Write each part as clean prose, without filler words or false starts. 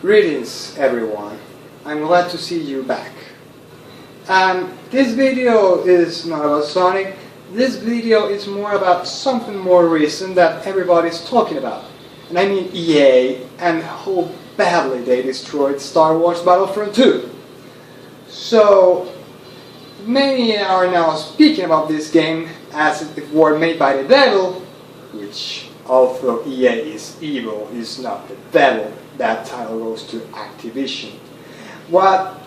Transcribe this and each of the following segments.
Greetings everyone, I'm glad to see you back. This video is not about Sonic, this video is more about something more recent that everybody's talking about. And I mean EA and how badly they destroyed Star Wars Battlefront II. So, many are now speaking about this game as if it were made by the devil, which although EA is evil, is not the devil. That title goes to Activision. What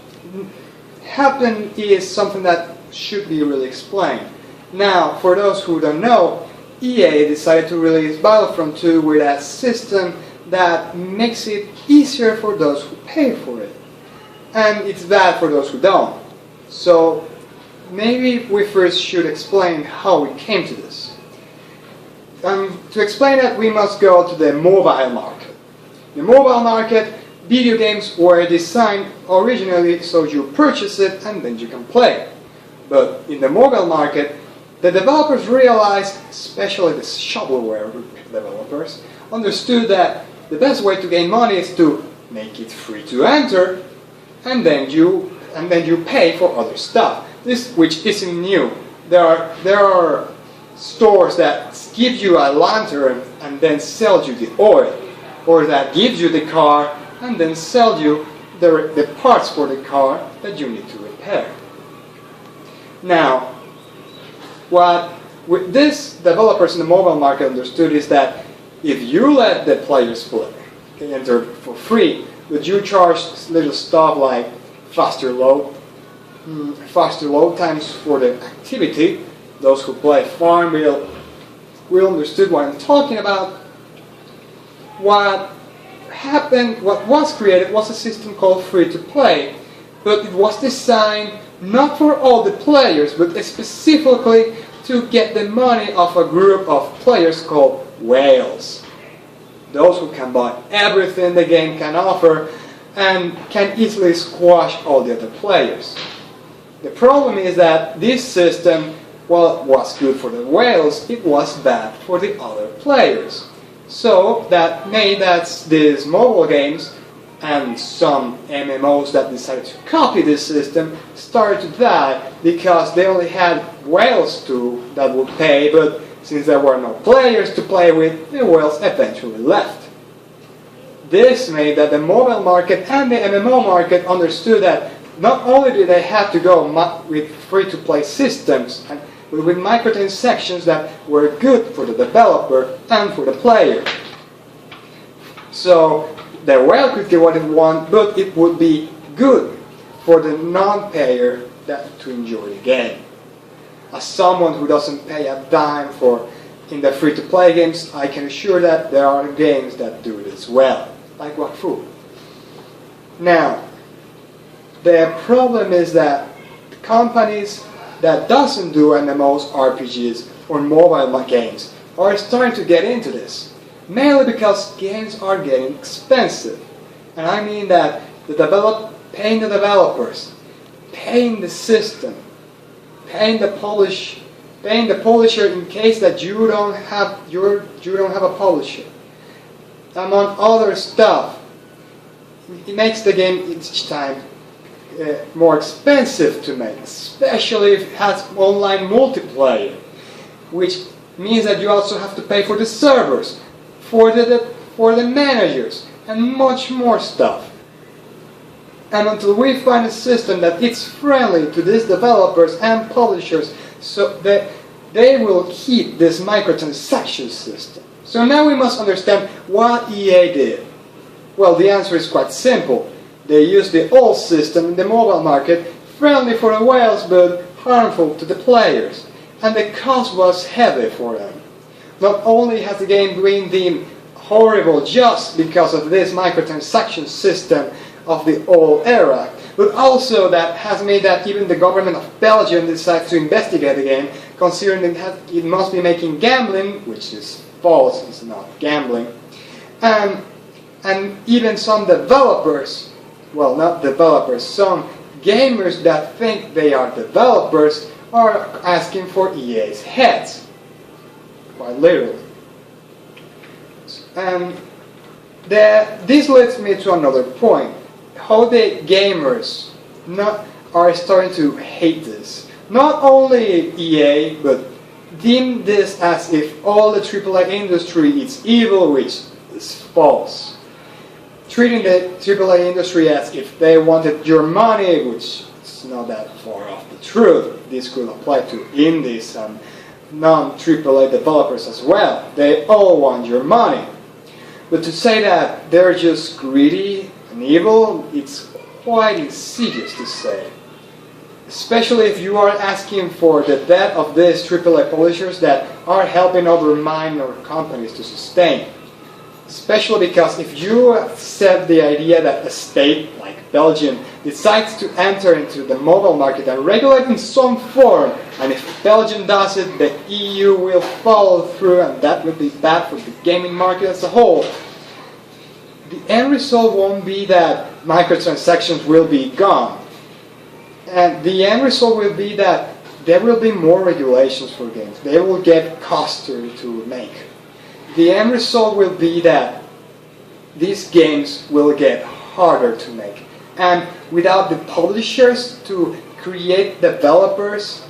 happened is something that should be really explained. Now, for those who don't know, EA decided to release Battlefront 2 with a system that makes it easier for those who pay for it. And it's bad for those who don't. So, maybe we first should explain how we came to this. To explain that, we must go to the mobile market. In the mobile market, video games were designed originally so you purchase it and then you can play. But in the mobile market, the developers realized, especially the shovelware developers, understood that the best way to gain money is to make it free to enter, and then you pay for other stuff. This, which isn't new. There are stores that give you a lantern and then sell you the oil, or that gives you the car and then sell you the parts for the car that you need to repair. Now, what these developers in the mobile market understood is that if you let the players play, enter for free, but you charge little stuff like faster load times for the activity, those who play Farmville will understood what I'm talking about. What was created was a system called free-to-play, but it was designed not for all the players, but specifically to get the money of a group of players called whales. Those who can buy everything the game can offer and can easily squash all the other players. The problem is that this system, while it was good for the whales, it was bad for the other players. So that made that these mobile games and some MMOs that decided to copy this system started to die because they only had whales that would pay, but since there were no players to play with, the whales eventually left. This made that the mobile market and the MMO market understood that not only did they have to go with free-to-play systems, but with microtransactions that were good for the developer and for the player. So the whale could get what it wanted, but it would be good for the non-payer to enjoy the game. As someone who doesn't pay a dime in the free-to-play games, I can assure that there are games that do it as well, like Wakfu. Now, the problem is that companies that doesn't do MMOs, RPGs, or mobile games are starting to get into this. Mainly because games are getting expensive. And I mean that paying the developers, paying the system, paying the publisher in case that you don't have a publisher, among other stuff, it makes the game each time more expensive to make, especially if it has online multiplayer, which means that you also have to pay for the servers, for the managers, and much more stuff. And until we find a system that is friendly to these developers and publishers, so that they will keep this microtransaction system. So now we must understand what EA did. Well, the answer is quite simple. They used the old system in the mobile market, friendly for the whales but harmful to the players. And the cost was heavy for them. Not only has the game been deemed horrible just because of this microtransaction system of the old era, but also that has made that even the government of Belgium decides to investigate the game, considering that it must be making gambling, which is false, it's not gambling, and even some developers, well, not developers, some gamers that think they are developers are asking for EA's heads, quite literally. And This leads me to another point. How the gamers are starting to hate this. Not only EA, but deem this as if all the AAA industry is evil, which is false. Treating the AAA industry as if they wanted your money, which is not that far off the truth. This could apply to indies and non-AAA developers as well. They all want your money. But to say that they're just greedy and evil, it's quite insidious to say. Especially if you are asking for the death of these AAA publishers that are helping other minor companies to sustain. Especially because if you accept the idea that a state like Belgium decides to enter into the mobile market and regulate in some form, and if Belgium does it, the EU will follow through, and that will be bad for the gaming market as a whole. The end result won't be that microtransactions will be gone. And the end result will be that there will be more regulations for games. They will get costlier to make. The end result will be that these games will get harder to make. And without the publishers to create developers,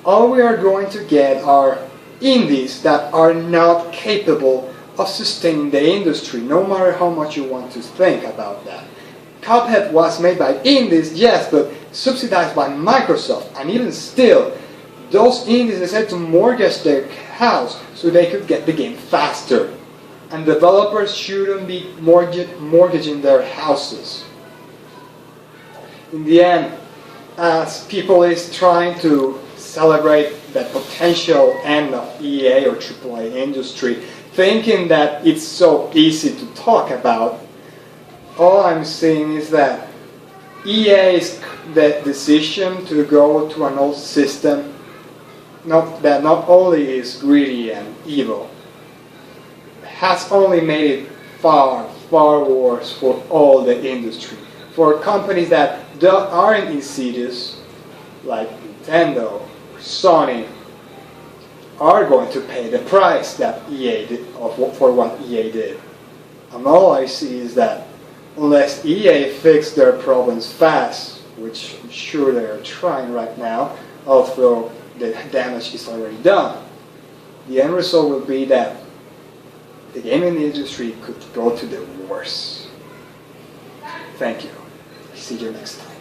all we are going to get are indies that are not capable of sustaining the industry, no matter how much you want to think about that. Cuphead was made by indies, yes, but subsidized by Microsoft, and even still, those indies decided to mortgage their house so they could get the game faster. And developers shouldn't be mortgaging their houses. In the end, as people is trying to celebrate the potential end of EA or AAA industry, thinking that it's so easy to talk about, all I'm saying is that EA's the decision to go to an old system that not only is greedy and evil, has only made it far, far worse for all the industry. For companies that aren't insidious, like Nintendo or Sony, are going to pay the price that EA did, for what EA did. And all I see is that unless EA fix their problems fast, which I'm sure they are trying right now, although the damage is already done, the end result will be that the gaming industry could go to the worst. Thank you. See you next time.